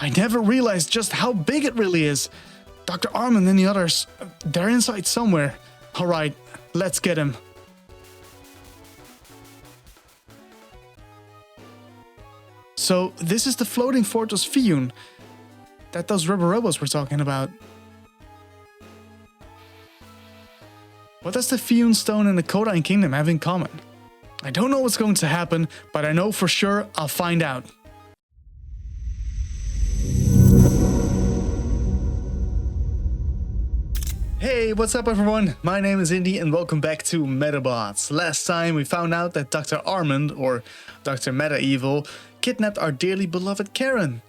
I never realized just how big it really is. Dr. Armand and the others, they're inside somewhere. Alright, let's get him. So, this is the floating fortress Fiyun that those rubber robots were talking about. What does the Fiyun stone and the Kodain kingdom have in common? I don't know what's going to happen, but I know for sure I'll find out. Hey, what's up everyone? My name is Indy and welcome back to Medabots. Last time we found out that Dr. Armand, or Dr. Medaevil, kidnapped our dearly beloved Karin.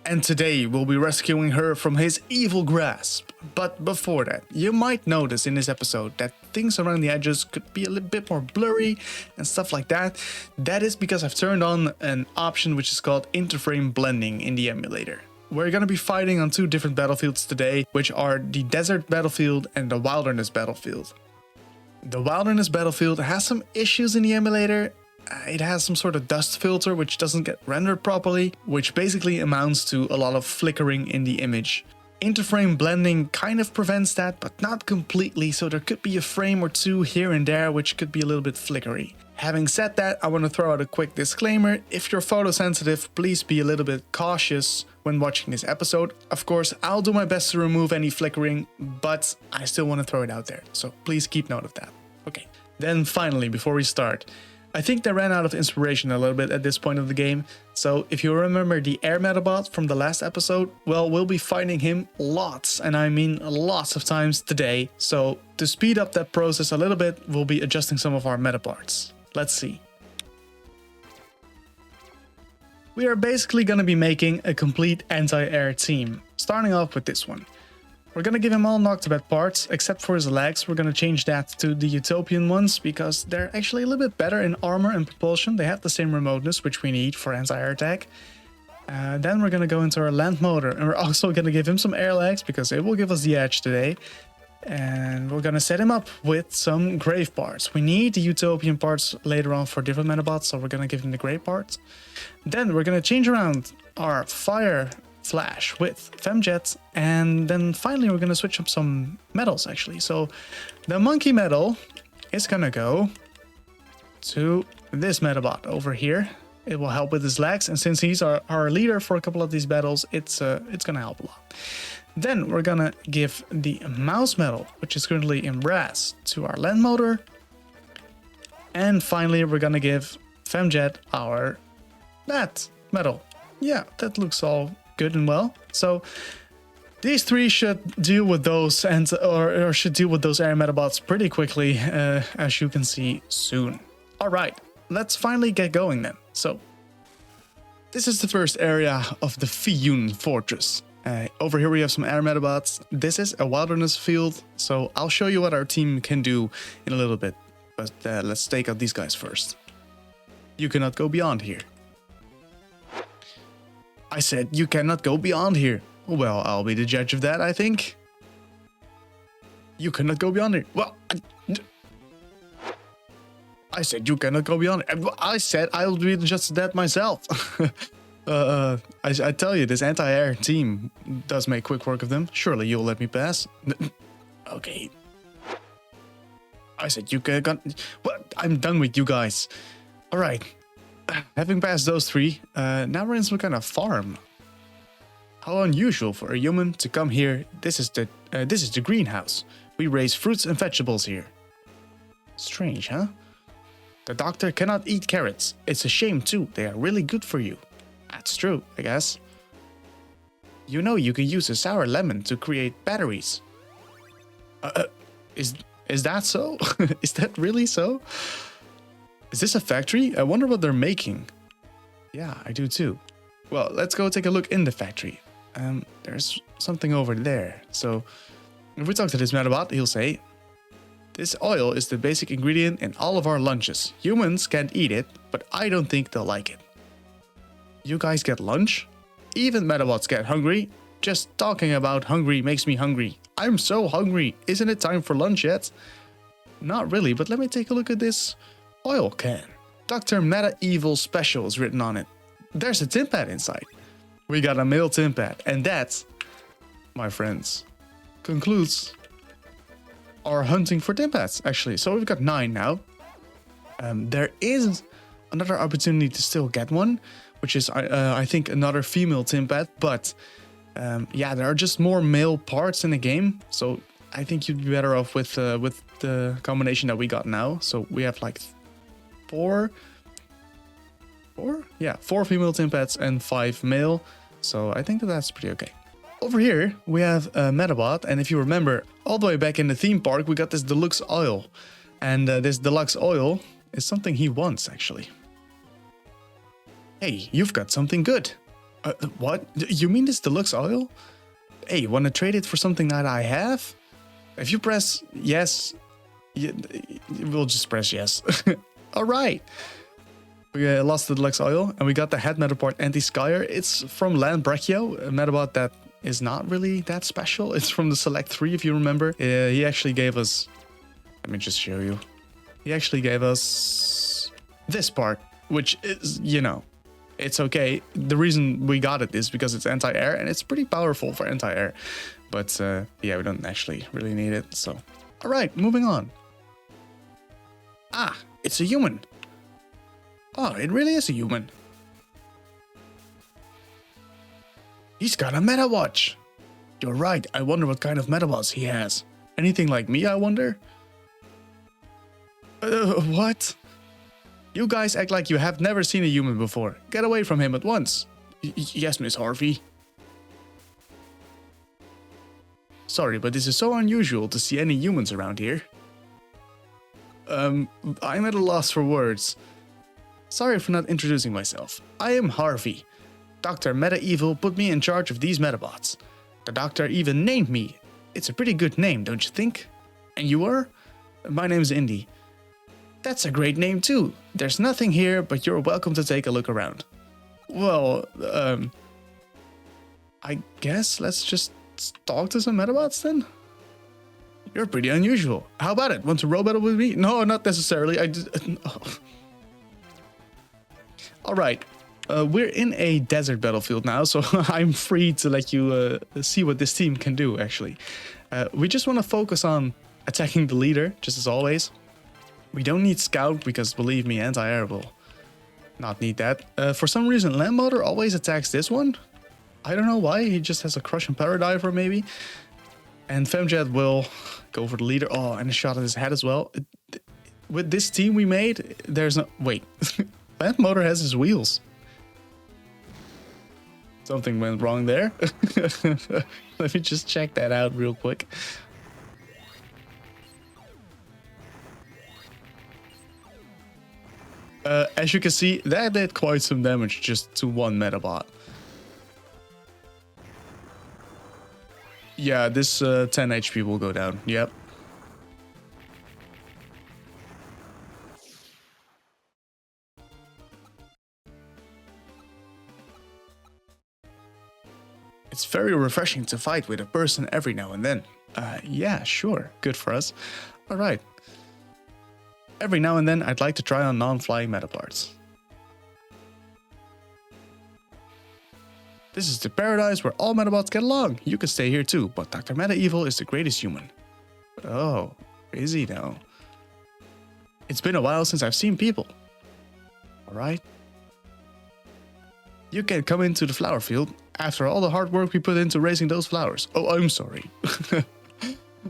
And today we'll be rescuing her from his evil grasp. But before that, you might notice in this episode that things around the edges could be a little bit more blurry and stuff like that. That is because I've turned on an option which is called interframe blending in the emulator. We're going to be fighting on two different battlefields today, which are the desert battlefield and the wilderness battlefield. The wilderness battlefield has some issues in the emulator. It has some sort of dust filter which doesn't get rendered properly, which basically amounts to a lot of flickering in the image. Interframe blending kind of prevents that, but not completely, so there could be a frame or two here and there which could be a little bit flickery. Having said that, I want to throw out a quick disclaimer. If you're photosensitive, please be a little bit cautious when watching this episode. Of course, I'll do my best to remove any flickering, but I still want to throw it out there, so please keep note of that. Okay, then finally, before we start, I think they ran out of inspiration a little bit at this point of the game, so if you remember the Air Medabot from the last episode, well, we'll be fighting him lots, and I mean lots of times today, so to speed up that process a little bit, we'll be adjusting some of our medaparts. Let's see. We are basically going to be making a complete anti-air team, starting off with this one. We're going to give him all Noctibet parts, except for his legs. We're going to change that to the Utopian ones, because they're actually a little bit better in armor and propulsion. They have the same remoteness, which we need for anti-air attack. Then we're going to go into our land motor, and we're also going to give him some air legs, because it will give us the edge today. And we're going to set him up with some grave parts. We need the Utopian parts later on for different Medabots, so we're going to give him the grave parts. Then we're going to change around our fire flash with femjets, and then finally we're going to switch up some metals actually. So the monkey metal is going to go to this Medabot over here. It will help with his legs, and since he's our leader for a couple of these battles, it's going to help a lot. Then we're gonna give the mouse metal, which is currently in brass, to our land motor. And finally, we're gonna give femjet our that metal. Yeah, that looks all good and well. So these three should deal with those or should deal with those air medabots pretty quickly, as you can see soon. All right, let's finally get going then. So this is the first area of the Fiyun fortress. Over here we have some air medabots. This is a wilderness field, so I'll show you what our team can do in a little bit. But let's take out these guys first. You cannot go beyond here. I said you cannot go beyond here. Well, I'll be the judge of that, I think. You cannot go beyond here. Well, I said you cannot go beyond it. I said I'll be the judge of that myself. I tell you, this anti-air team does make quick work of them. Surely you'll let me pass. Okay. I said you can. What? I'm done with you guys. All right. Having passed those three, now we're in some kind of farm. How unusual for a human to come here. This is the greenhouse. We raise fruits and vegetables here. Strange, huh? The doctor cannot eat carrots. It's a shame too. They are really good for you. That's true, I guess. You know you could use a sour lemon to create batteries. Is that so? Is that really so? Is this a factory? I wonder what they're making. Yeah, I do too. Well, let's go take a look in the factory. There's something over there. So, if we talk to this Medabot, he'll say, this oil is the basic ingredient in all of our lunches. Humans can't eat it, but I don't think they'll like it. You guys get lunch? Even Medabots get hungry. Just talking about hungry makes me hungry. I'm so hungry. Isn't it time for lunch yet? Not really, but let me take a look at this oil can. Dr. Medaevil Special is written on it. There's a Tinpet inside. we got a male Tinpet. And that, my friends, concludes our hunting for Tinpets, actually. So we've got 9 now. There is another opportunity to still get one, which is, I think, another female Tinpet. But yeah, there are just more male parts in the game. So I think you'd be better off with the combination that we got now. So we have like 4 female Tinpets and 5 male. So I think that's pretty okay. Over here, we have a Medabot, and if you remember, all the way back in the theme park, we got this deluxe oil. And this deluxe oil is something he wants, actually. Hey, you've got something good. What? You mean this deluxe oil? Hey, want to trade it for something that I have? If you press yes, we'll just press yes. All right. We lost the deluxe oil, and we got the head Medapart Anti-Skyer. It's from Land Brachio, a Medabot that is not really that special. It's from the Select 3, if you remember. He actually gave us... Let me just show you. He actually gave us this part, which is, you know, it's okay. The reason we got it is because it's anti-air, and it's pretty powerful for anti-air. But yeah, we don't actually really need it, so... Alright, moving on. Ah, it's a human. Oh, it really is a human. He's got a Medawatch. You're right, I wonder what kind of Medabots he has. Anything like me, I wonder? What? You guys act like you have never seen a human before. Get away from him at once. Yes, Miss Harvey. Sorry, but this is so unusual to see any humans around here. I'm at a loss for words. Sorry for not introducing myself. I am Harvey. Dr. Meta-Evil put me in charge of these Medabots. The doctor even named me. It's a pretty good name, don't you think? And you are? My name's Indy. That's a great name too. There's nothing here, but you're welcome to take a look around. Well, I guess let's just talk to some Medabots then? You're pretty unusual. How about it? Want to row battle with me? No, not necessarily. I just... Alright, we're in a desert battlefield now, so I'm free to let you see what this team can do, actually. We just want to focus on attacking the leader, just as always. We don't need Scout, because believe me, anti-air will not need that. For some reason, Land Motor always attacks this one. I don't know why, he just has a Crush and Paradiver maybe. And Femjet will go for the leader. Oh, and a shot at his head as well. With this team we made, there's no... Wait. Land Motor has his wheels. Something went wrong there. Let me just check that out real quick. As you can see, that did quite some damage just to one Medabot. Yeah, this 10 HP will go down. Yep. It's very refreshing to fight with a person every now and then. Yeah, sure. Good for us. Alright. Every now and then, I'd like to try on non-flying Medaparts. This is the paradise where all Medabots get along. You can stay here too, but Dr. Meta-Evil is the greatest human. Oh, is he now? It's been a while since I've seen people. Alright. You can come into the flower field after all the hard work we put into raising those flowers. Oh, I'm sorry.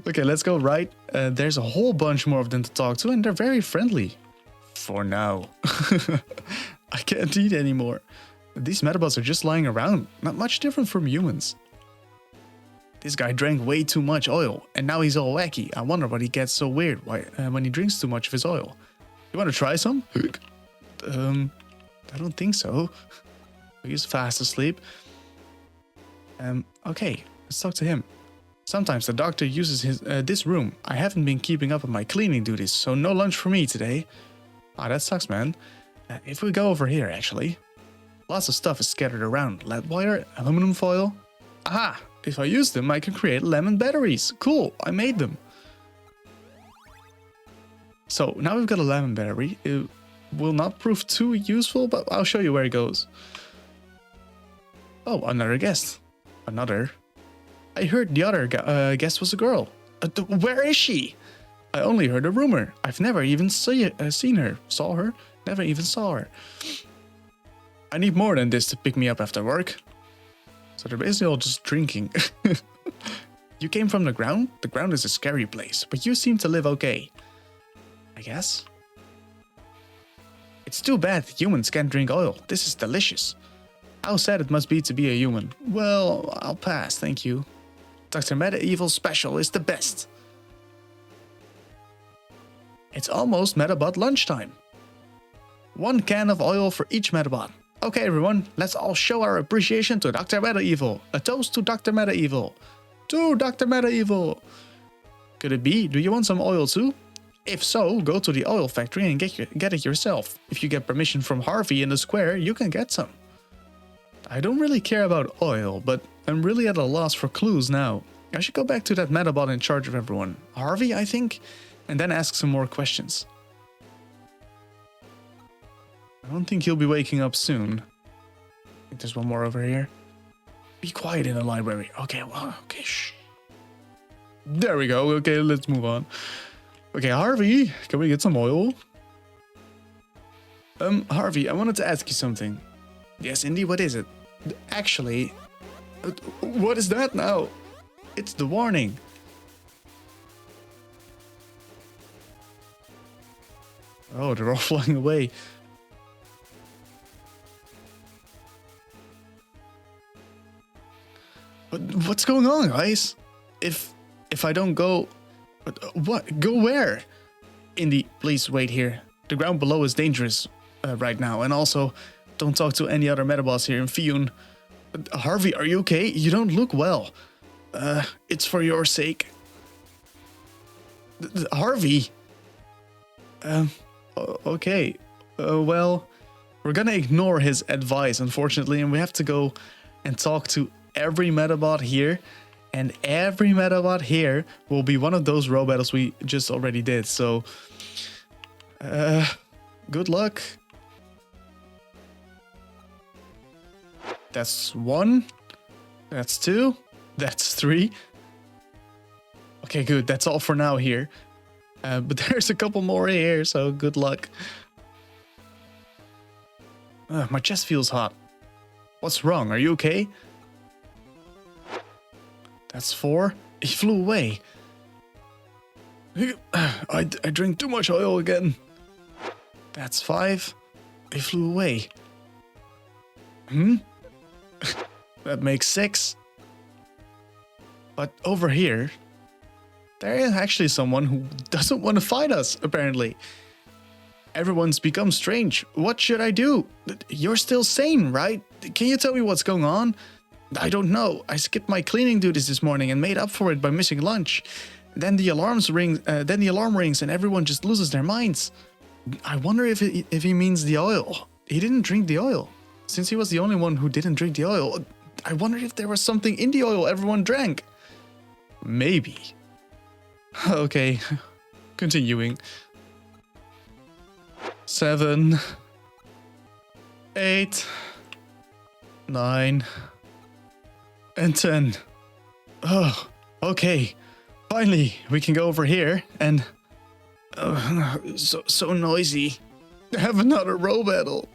Okay, let's go right. There's a whole bunch more of them to talk to, and they're very friendly. For now. I can't eat anymore. These Medabots are just lying around, not much different from humans. This guy drank way too much oil, and now he's all wacky. I wonder why he gets so weird when he drinks too much of his oil. You want to try some? I don't think so. He's fast asleep. Okay, let's talk to him. Sometimes the doctor uses this room. I haven't been keeping up with my cleaning duties, so no lunch for me today. Ah, that sucks, man. If we go over here, actually. Lots of stuff is scattered around. Lead wire, aluminum foil. Aha! If I use them, I can create lemon batteries. Cool, I made them. So, now we've got a lemon battery. It will not prove too useful, but I'll show you where it goes. Oh, another guest. Another. I heard the other guest was a girl. Where is she? I only heard a rumor. I've never even seen her. Saw her? Never even saw her. I need more than this to pick me up after work. So they're basically all just drinking. You came from the ground? The ground is a scary place, but you seem to live okay. I guess. It's too bad humans can't drink oil. This is delicious. How sad it must be to be a human. Well, I'll pass, thank you. Dr. Medieval Special is the best. It's almost Medabot lunchtime. 1 can of oil for each Medabot. Okay everyone, let's all show our appreciation to Dr. Medieval. A toast to Dr. Medieval. To Dr. Medieval. Could it be? Do you want some oil too? If so, go to the oil factory and get it yourself. If you get permission from Harvey in the square, you can get some. I don't really care about oil, but I'm really at a loss for clues now. I should go back to that Medabot in charge of everyone. Harvey, I think? And then ask some more questions. I don't think he'll be waking up soon. I think there's one more over here. Be quiet in the library. Okay, well, okay, shh. There we go. Okay, let's move on. Okay, Harvey, can we get some oil? Harvey, I wanted to ask you something. Yes, Indy, what is it? Actually, what is that now? It's the warning. Oh, they're all flying away. But what's going on, guys? If I don't go... What? Go where? Indy, please wait here. The ground below is dangerous right now. And also, don't talk to any other Medabots here in Fiyun. Harvey, are you okay? You don't look well. It's for your sake. Harvey? Okay. Well, we're gonna ignore his advice, unfortunately, and we have to go and talk to every Medabot here. And every Medabot here will be one of those row battles we just already did. So, good luck. That's 1. That's 2. That's 3. Okay, good. That's all for now here. But there's a couple more here, so good luck. My chest feels hot. What's wrong? Are you okay? That's 4. He flew away. I drink too much oil again. That's 5. He flew away. That makes 6. But over here, there is actually someone who doesn't want to fight us, apparently. Everyone's become strange. What should I do? You're still sane, right? Can you tell me what's going on? I don't know. I skipped my cleaning duties this morning and made up for it by missing lunch. Then the alarm rings and everyone just loses their minds. I wonder if he means the oil. He didn't drink the oil. Since he was the only one who didn't drink the oil, I wonder if there was something in the oil everyone drank. Maybe. Okay, continuing. 7, 8, 9, and 10. Oh, okay. Finally, we can go over here and... so noisy. Have another row battle.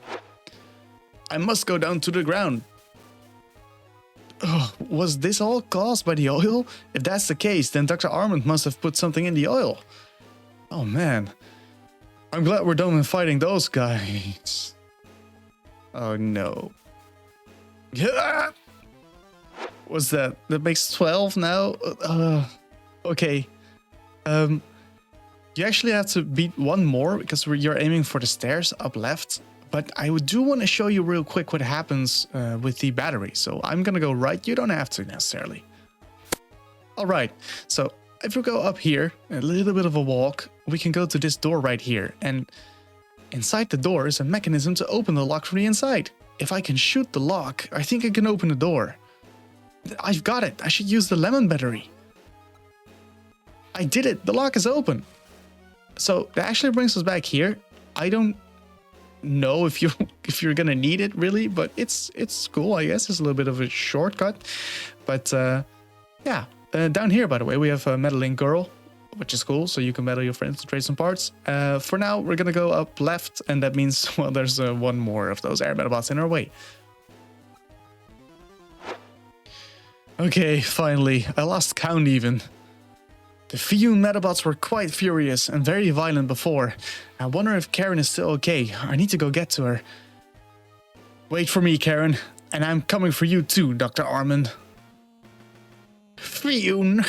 I must go down to the ground. Oh, was this all caused by the oil? If that's the case, then Dr. Armand must have put something in the oil. Oh man. I'm glad we're done with fighting those guys. Oh no. What's that? That makes 12 now? Okay. You actually have to beat one more because you're aiming for the stairs up left. But I do want to show you real quick what happens with the battery. So I'm going to go right. You don't have to necessarily. All right. So if we go up here, a little bit of a walk, we can go to this door right here. And inside the door is a mechanism to open the lock from the inside. If I can shoot the lock, I think I can open the door. I've got it. I should use the lemon battery. I did it. The lock is open. So that actually brings us back here. I don't know if you're gonna need it really, but it's cool, I guess. It's a little bit of a shortcut, but yeah. Down here, by the way, we have a meddling girl, which is cool, so you can meddle your friends to trade some parts. For now, we're gonna go up left, and that means, well, there's one more of those Air Medabots in our way. Okay, finally, I lost count even. The Fiyun Medabots were quite furious and very violent before. I wonder if Karin is still okay. I need to go get to her. Wait for me, Karin, and I'm coming for you too, Dr. Armand. Fiyun,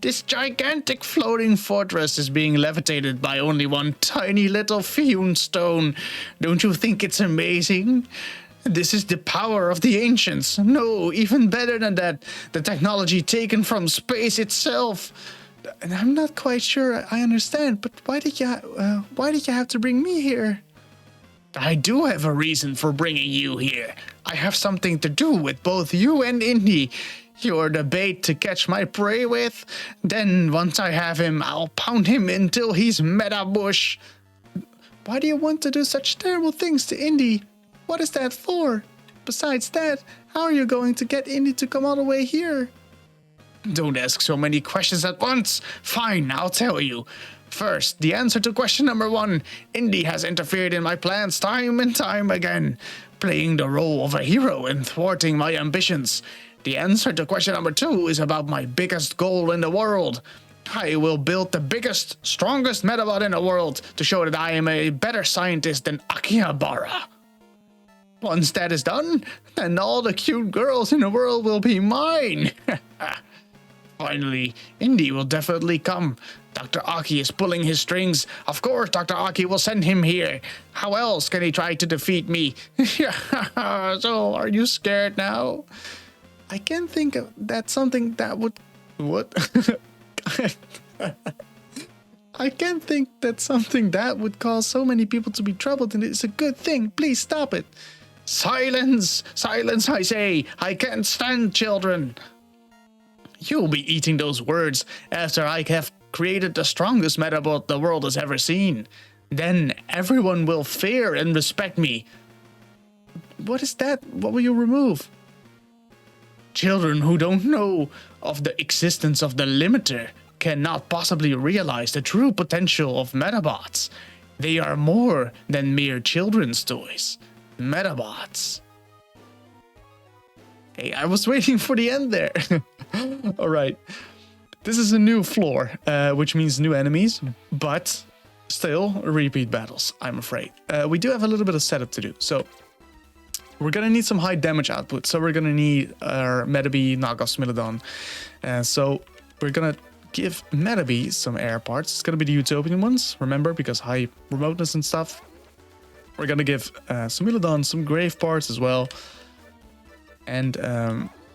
this gigantic floating fortress is being levitated by only one tiny little Fiyun stone. Don't you think it's amazing? This is the power of the ancients. No, even better than that, the technology taken from space itself. And I'm not quite sure I understand, but why did you have to bring me here? I do have a reason for bringing you here. I have something to do with both you and Indy. You're the bait to catch my prey with. Then, once I have him, I'll pound him until he's medabush. Why do you want to do such terrible things to Indy? What is that for? Besides that, how are you going to get Indy to come all the way here? Don't ask so many questions at once. Fine, I'll tell you. First, the answer to question number 1. Indy has interfered in my plans time and time again, playing the role of a hero and thwarting my ambitions. The answer to question number 2 is about my biggest goal in the world. I will build the biggest, strongest Medabot in the world to show that I am a better scientist than Akihabara. Once that is done, then all the cute girls in the world will be mine. Finally, Indy will definitely come. Dr. Aki is pulling his strings. Of course, Dr. Aki will send him here. How else can he try to defeat me? So, are you scared now? I can't think of that something that would... What? I can't think that something that would cause so many people to be troubled, and it's a good thing. Please stop it. Silence! Silence, I say! I can't stand children! You'll be eating those words after I have created the strongest Medabot the world has ever seen. Then everyone will fear and respect me. What is that? What will you remove? Children who don't know of the existence of the limiter cannot possibly realize the true potential of Medabots. They are more than mere children's toys. Medabots. Hey, I was waiting for the end there. All right. This is a new floor, which means new enemies, but still repeat battles, I'm afraid. We do have a little bit of setup to do. So we're going to need some high damage output. So we're going to need our Metabee knockoff Smilodon. So we're going to give Metabee some air parts. It's going to be the Utopian ones, remember, because high remoteness and stuff. We're going to give Smilodon some grave parts as well. And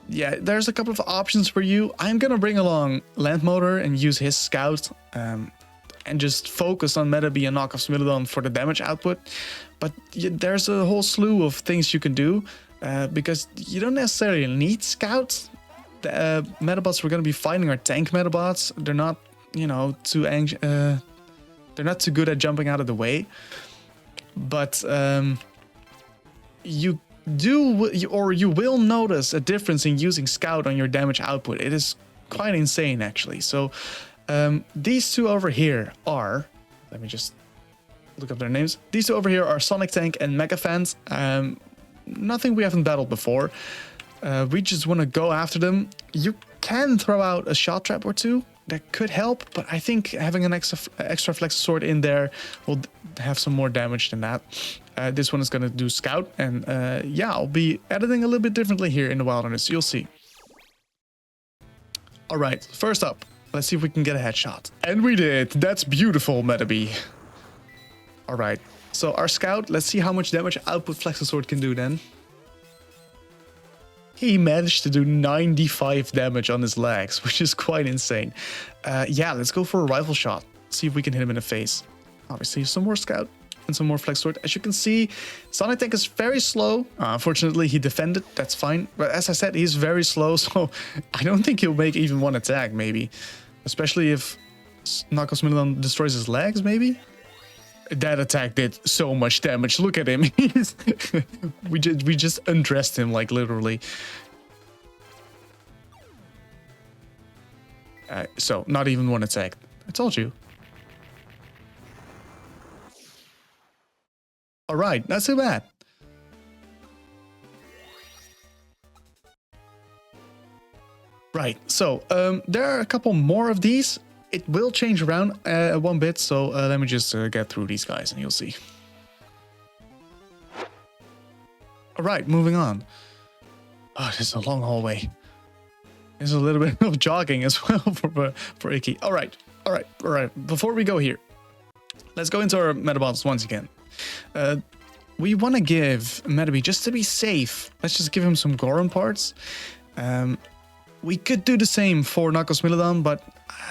yeah, there's a couple of options for you. I'm going to bring along Landmotor and use his scout. And just focus on Metabee and knockoff Smilodon for the damage output. But there's a whole slew of things you can do, because you don't necessarily need scouts. The Medabots we're going to be fighting are tank Medabots. They're not, you know, too anxious. They're not too good at jumping out of the way. But you will notice a difference in using scout on your damage output. It is quite insane, actually. So these two over here are, let me just look up their names. These two over here are Sonic Tank and Mega Fans. Nothing we haven't battled before. We just want to go after them. You can throw out a shot trap or two. That could help, but I think having an extra flex sword in there will have some more damage than that. This one is going to do scout, and yeah, I'll be editing a little bit differently here in the wilderness. You'll see. All right, first up, let's see if we can get a headshot. And we did. That's beautiful, Metabee. All right, so our scout, let's see how much damage output flex sword can do then. He managed to do 95 damage on his legs, which is quite insane. Yeah, let's go for a rifle shot. See if we can hit him in the face. Obviously, some more scout and some more flex sword. As you can see, Sonic Tank is very slow. Unfortunately, he defended. That's fine. But as I said, he's very slow, so I don't think he'll make even one attack, maybe. Especially if knockoff Smilodon destroys his legs, maybe? That attack did so much damage. Look at him. we just undressed him, like, literally. So, not even one attack. I told you. Alright, not too bad. Right, so there are a couple more of these. It will change around one bit, so let me just get through these guys and you'll see. Alright, moving on. Oh, this is a long hallway. There's a little bit of jogging as well for Icky. Alright. Before we go here, let's go into our Medabots once again. We want to give Metabee, just to be safe, let's just give him some Goron parts. We could do the same for Megalodon, but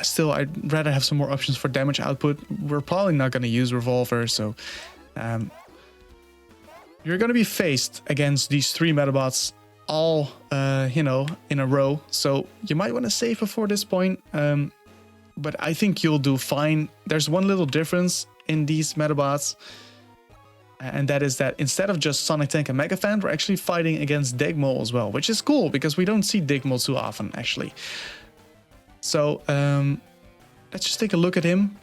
still, I'd rather have some more options for damage output. We're probably not going to use Revolver, so you're going to be faced against these 3 Medabots all, you know, in a row. So you might want to save before this point, but I think you'll do fine. There's one little difference in these Medabots, and that is that instead of just Sonic Tank and Mega Fan, we're actually fighting against Digmole as well, which is cool because we don't see Digmole too often, actually. So let's just take a look at him,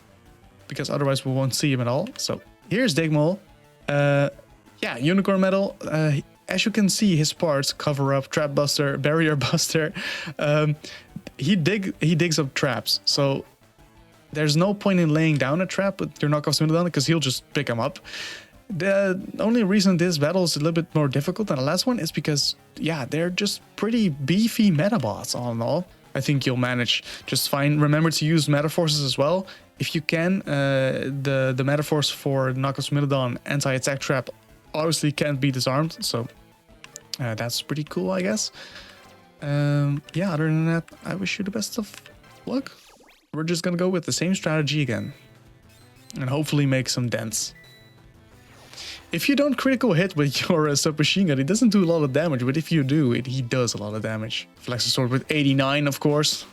because otherwise we won't see him at all. So here's Digmole. Yeah, Unicorn Metal. As you can see, his parts: Cover Up, Trap Buster, Barrier Buster. He digs up traps. So there's no point in laying down a trap with your knockoff Megalodon, because he'll just pick them up. The only reason this battle is a little bit more difficult than the last one is because, yeah, they're just pretty beefy Medabots all in all. I think you'll manage just fine. Remember to use Metaforces as well. If you can, the Metaforce for Knockoff Megalodon anti-attack trap obviously can't be disarmed, so that's pretty cool, I guess. Yeah, other than that, I wish you the best of luck. We're just gonna go with the same strategy again, and hopefully make some dents. If you don't critical hit with your submachine gun, it doesn't do a lot of damage, but if you do, he does a lot of damage. Flexor Sword with 89, of course.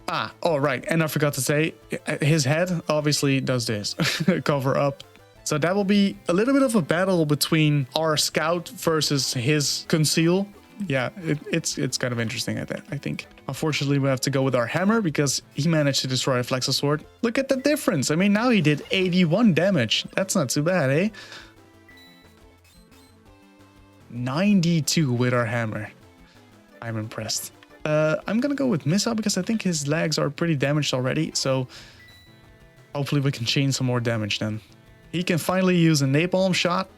Ah, oh right, and I forgot to say, his head obviously does this. Cover Up. So that will be a little bit of a battle between our Scout versus his Conceal. Yeah, it's kind of interesting, I think. Unfortunately, we have to go with our Hammer because he managed to destroy a Flexor Sword. Look at the difference. I mean, now he did 81 damage. That's not too bad, eh? 92 with our Hammer. I'm impressed. I'm gonna go with Missile because I think his legs are pretty damaged already, so hopefully we can chain some more damage then. He can finally use a Napalm shot,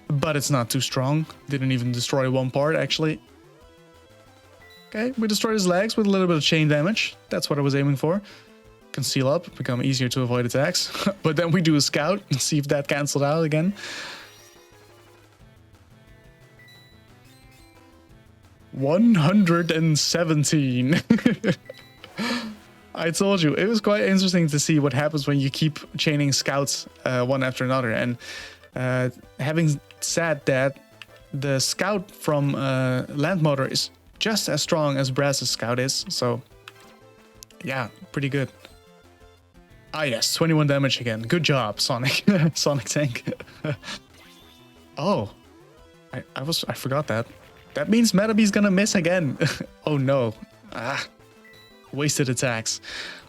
but it's not too strong. Didn't even destroy one part, actually. Okay, we destroyed his legs with a little bit of chain damage. That's what I was aiming for. Conceal up, become easier to avoid attacks. But then we do a Scout and see if that canceled out again. 117. I told you, it was quite interesting to see what happens when you keep chaining Scouts one after another. And having said that, the Scout from Land Motor is just as strong as Brass's Scout is. So yeah, pretty good. Ah yes, 21 damage again. Good job, Sonic. Sonic Tank. Oh, I forgot that. That means Metabee's gonna miss again. Oh no. Ah, wasted attacks.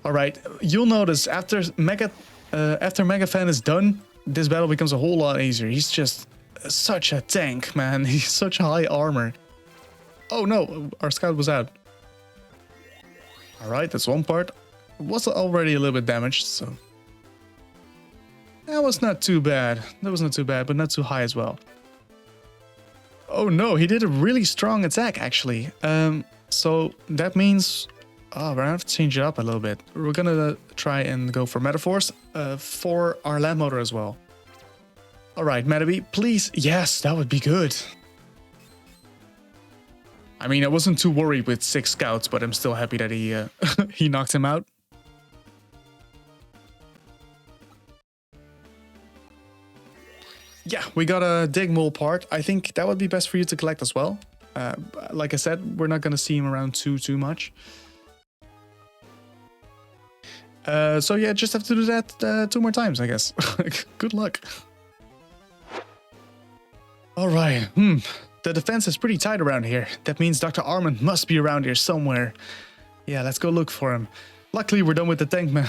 Alright, you'll notice after Mega Fan is done, this battle becomes a whole lot easier. He's just such a tank, man. He's such high armor. Oh no, our Scout was out. Alright, that's one part. It was already a little bit damaged, so that was not too bad. That was not too bad, but not too high as well. Oh no, he did a really strong attack actually. So that means, oh, we're gonna have to change it up a little bit. We're gonna try and go for Metaforce for our Land Motor as well. All right, Metabee, please. Yes, that would be good. I mean, I wasn't too worried with 6 Scouts, but I'm still happy that he he knocked him out. Yeah, we got a Digmole part. I think that would be best for you to collect as well. Like I said, we're not going to see him around too much. So yeah, just have to do that 2 more times, I guess. Good luck. Alright, the defense is pretty tight around here. That means Dr. Armand must be around here somewhere. Yeah, let's go look for him. Luckily, we're done with the tank man.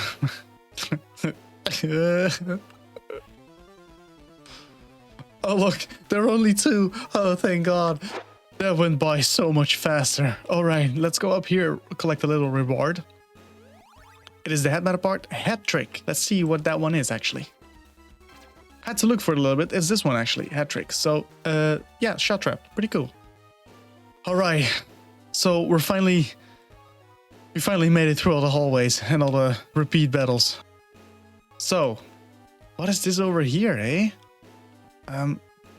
Oh look, there are only 2. Oh, thank God. That went by so much faster. Alright, let's go up here, collect a little reward. It is the head metapart head trick. Let's see what that one is actually. Had to look for it a little bit. It's this one actually, head trick. So, yeah, shot trap. Pretty cool. Alright, so we finally made it through all the hallways and all the repeat battles. So, what is this over here, eh?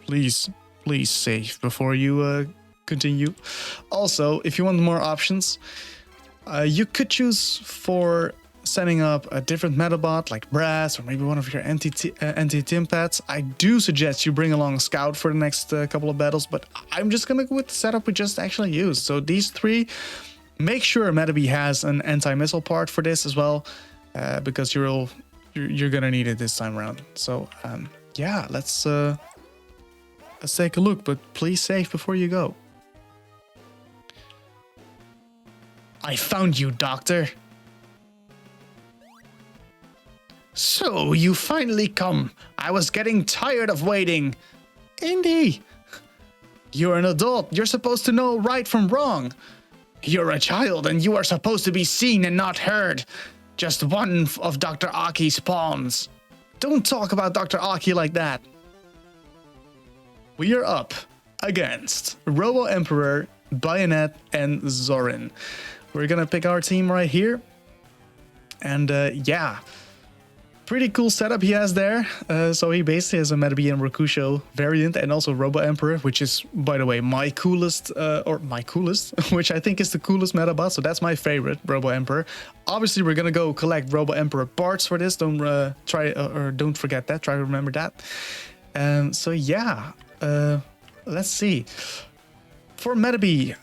Please save before you continue. Also, if you want more options, you could choose for setting up a different Medabot like Brass or maybe one of your anti-Tinpets. I do suggest you bring along a Scout for the next couple of battles, but I'm just gonna go with the setup we just actually used. So these 3, make sure Metabee has an anti-missile part for this as well, because you're gonna need it this time around. So yeah, let's take a look, but please save before you go. I found you, Doctor. So, you finally come. I was getting tired of waiting. Indy, you're an adult. You're supposed to know right from wrong. You're a child and you are supposed to be seen and not heard. Just one of Dr. Aki's pawns. Don't talk about Dr. Aki like that. We are up against Robo Emperor, Bayonet, and Zorin. We're gonna pick our team right here. And yeah, pretty cool setup he has there. So he basically has a Metabee and Rakusho variant and also Robo Emperor, which is, by the way, my coolest, which I think is the coolest Medabot. So that's my favorite, Robo Emperor. Obviously, we're gonna go collect Robo Emperor parts for this. Don't don't forget that. Try to remember that. So yeah, let's see. For Metabee,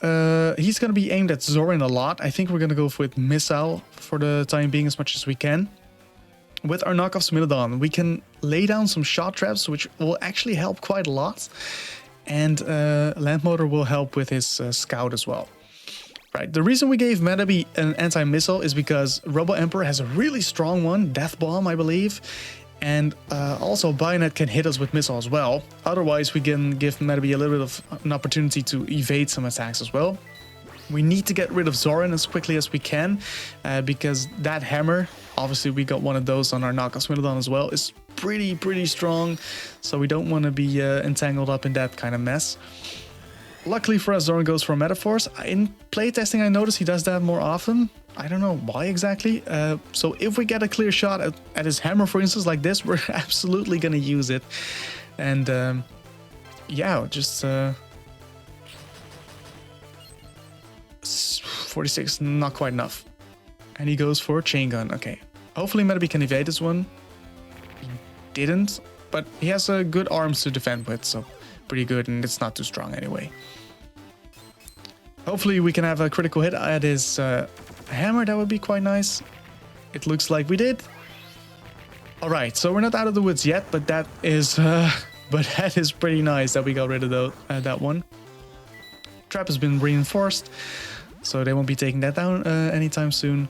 he's going to be aimed at Zorin a lot. I think we're going to go with Missile for the time being as much as we can. With our knockoffs Smilodon, we can lay down some shot traps, which will actually help quite a lot. And Land Motor will help with his Scout as well. Right, the reason we gave Metabee an anti-missile is because Robo Emperor has a really strong one, Death Bomb, I believe. And also Bayonet can hit us with missile as well. Otherwise, we can give Metabee a little bit of an opportunity to evade some attacks as well. We need to get rid of Zorin as quickly as we can, because that hammer, obviously we got one of those on our knockoff Smilodon as well, is pretty strong. So we don't want to be entangled up in that kind of mess. Luckily for us, Zorin goes for Metaforce. In playtesting, I noticed he does that more often. I don't know why exactly. So if we get a clear shot at his hammer, for instance, like this, we're absolutely going to use it. And yeah, just 46, not quite enough. And he goes for chain gun. Okay, hopefully Metabee can evade this one. He didn't, but he has good arms to defend with, so pretty good, and it's not too strong anyway. Hopefully we can have a critical hit at his hammer. That would be quite nice. It looks like we did. All right, so we're not out of the woods yet, but that is pretty nice that we got rid of that one. Trap has been reinforced, so they won't be taking that down anytime soon.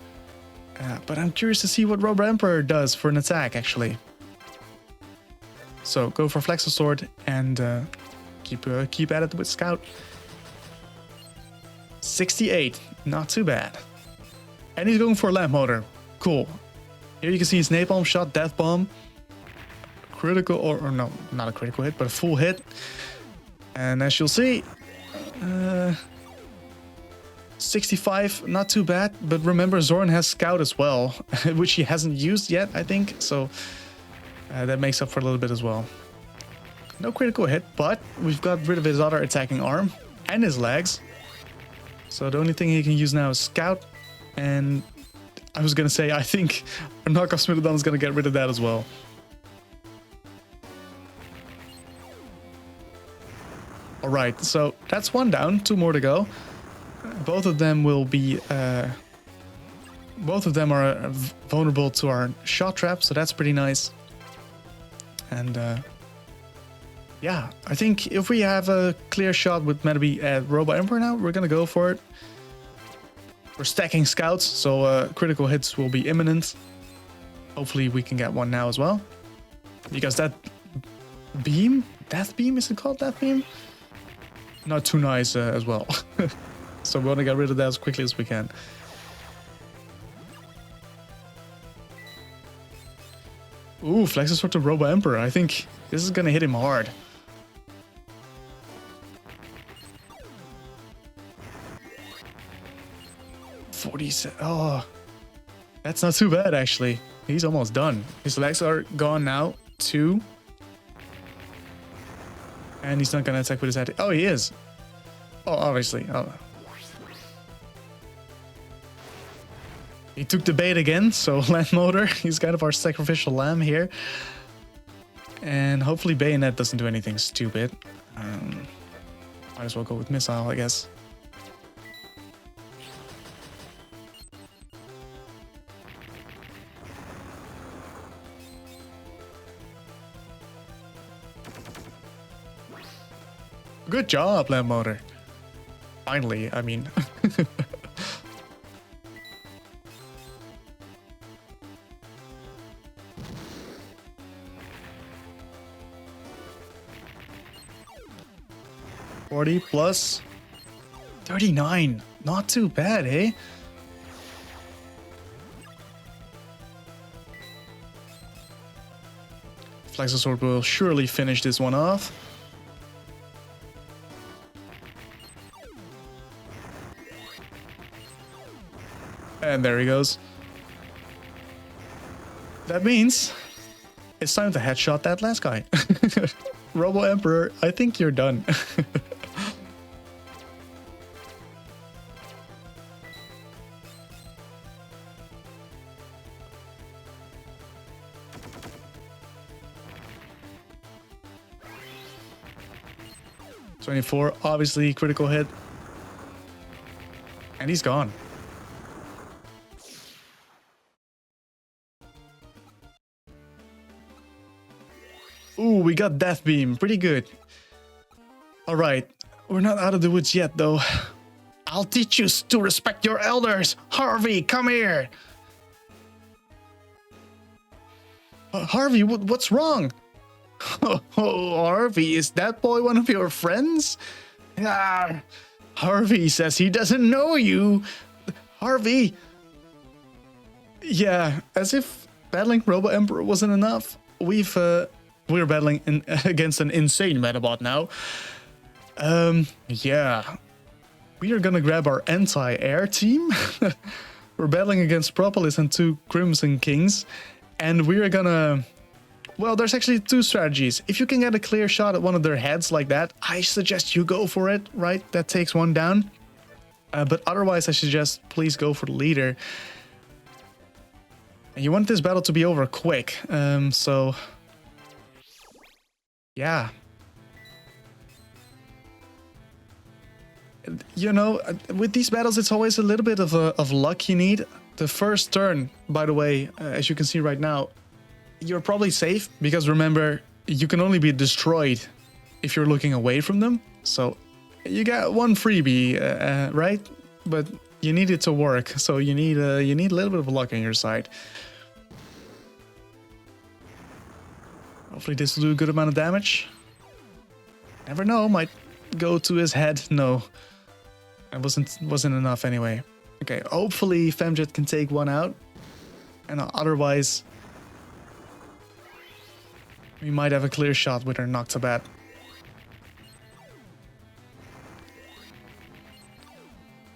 But I'm curious to see what Robo Emperor does for an attack, actually. So go for Flexor Sword and keep at it with Scout. 68, not too bad. And he's going for a Lamp Motor. Cool. Here you can see his Napalm shot, Death Bomb. Critical, or no, not a critical hit, but a full hit. And as you'll see, 65, not too bad. But remember, Zorin has Scout as well, which he hasn't used yet, I think. So that makes up for a little bit as well. No critical hit, but we've got rid of his other attacking arm and his legs. So the only thing he can use now is Scout. And I was going to say, I think our knockoff Smilodon is going to get rid of that as well. Alright, so that's one down, 2 more to go. Both of them will be Both of them are vulnerable to our shot trap, so that's pretty nice. And yeah, I think if we have a clear shot with Metabee at Robo Emperor now, we're gonna go for it. We're stacking scouts, so critical hits will be imminent. Hopefully we can get one now as well. Because that beam, Death Beam, is it called Death Beam? Not too nice as well. So we want to get rid of that as quickly as we can. Ooh, Flexor Sword to Robo Emperor. I think this is gonna hit him hard. Oh, that's not too bad actually. He's almost done. His legs are gone now. 2. And he's not gonna attack with his head. Oh, he is. Oh, obviously. Oh. He took the bait again, so Land Motor, he's kind of our sacrificial lamb here. And hopefully Bayonet doesn't do anything stupid. Might as well go with Missile, I guess. Good job, Land Motor. Finally, I mean. $40 plus 39. Not too bad, eh? Flexor Sword will surely finish this one off. And there he goes. That means it's time to headshot that last guy. Robo Emperor, I think you're done. $24, obviously critical hit. And he's gone. Ooh, we got Death Beam. Pretty good. Alright, we're not out of the woods yet, though. I'll teach you to respect your elders. Harvey, come here. Harvey, what's wrong? Oh, Harvey, is that boy one of your friends? Ah, Harvey says he doesn't know you. Harvey. Yeah, as if battling Robo Emperor wasn't enough. We're battling against an insane Medabot now. Yeah. We are gonna grab our anti-air team. We're battling against Propolis and 2 Crimson Kings. And we are gonna... Well, there's actually 2 strategies. If you can get a clear shot at one of their heads like that, I suggest you go for it, right? That takes 1 down. But otherwise, I suggest please go for the leader. And you want this battle to be over quick. So... Yeah. You know, with these battles, it's always a little bit of luck you need. The first turn, by the way, as you can see right now, you're probably safe because remember, you can only be destroyed if you're looking away from them. So you got 1 freebie, right? But you need it to work, so you need a little bit of luck on your side. Hopefully this will do a good amount of damage. Never know, might go to his head. No, it wasn't enough anyway. Okay, hopefully Femjet can take 1 out, and otherwise we might have a clear shot with our Noctabat.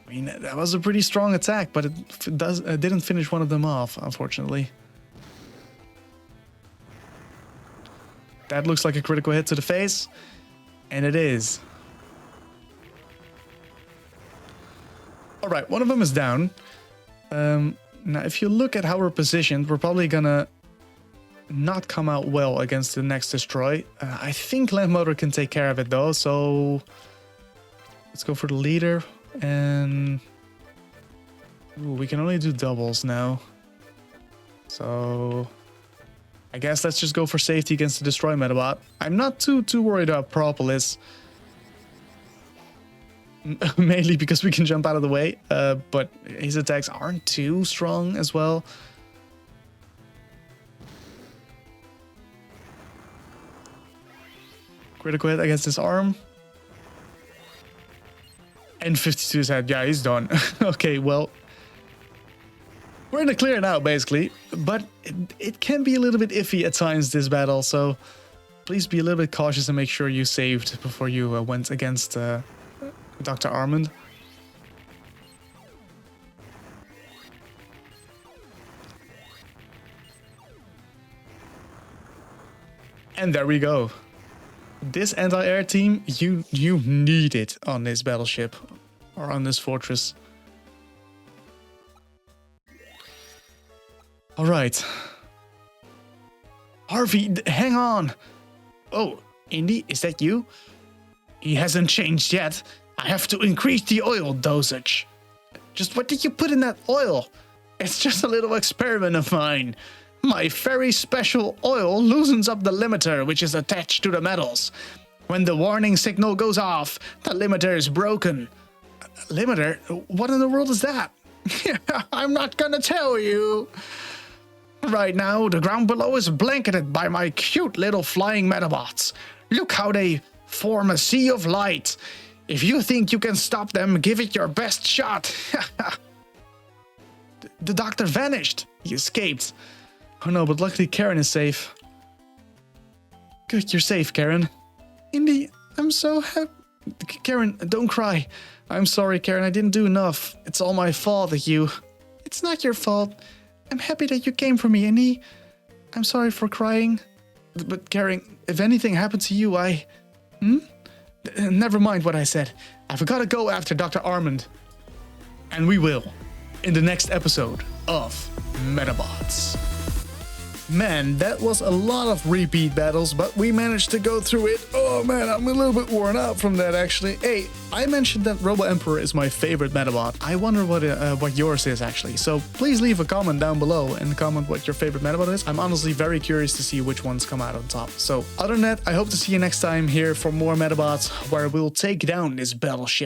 I mean, that was a pretty strong attack, but it didn't finish one of them off, unfortunately. That looks like a critical hit to the face, and it is. Alright, one of them is down. Now, if you look at how we're positioned, we're probably gonna not come out well against the next destroy. I think Land Motor can take care of it though, so let's go for the leader. And Ooh, we can only do doubles now. So I guess let's just go for safety against the Destroy Medabot. I'm not too worried about Propolis. Mainly because we can jump out of the way, but his attacks aren't too strong as well. Critical hit against his arm. And 52's head. Yeah, he's done. Okay, well, we're in the clear now, basically. But it can be a little bit iffy at times, this battle. So please be a little bit cautious and make sure you saved before you went against Dr. Armand. And there we go. This anti-air team, you need it on this battleship or on this fortress. All right. Harvey, hang on. Oh, Indy, is that you? He hasn't changed yet. I have to increase the oil dosage. Just what did you put in that oil? It's just a little experiment of mine. My very special oil loosens up the limiter which is attached to the metals. When the warning signal goes off, the limiter is broken. Limiter? What in the world is that? I'm not gonna tell you. Right now, the ground below is blanketed by my cute little flying Medabots. Look how they form a sea of light. If you think you can stop them, give it your best shot. The doctor vanished. He escaped. Oh no, but luckily Karin is safe. Good, you're safe, Karin. Indy, I'm so happy. Karin, don't cry. I'm sorry, Karin, I didn't do enough. It's all my fault that you... It's not your fault. I'm happy that you came for me, Indy. I'm sorry for crying. But Karin, if anything happened to you, Never mind what I said. I've got to go after Dr. Armand. And we will. In the next episode of Medabots. Man, that was a lot of repeat battles, but we managed to go through it. Oh man, I'm a little bit worn out from that actually. Hey, I mentioned that Robo Emperor is my favorite Medabot. I wonder what yours is actually. So please leave a comment down below and comment what your favorite Medabot is. I'm honestly very curious to see which ones come out on top. So other than that, I hope to see you next time here for more Medabots, where we'll take down this battleship.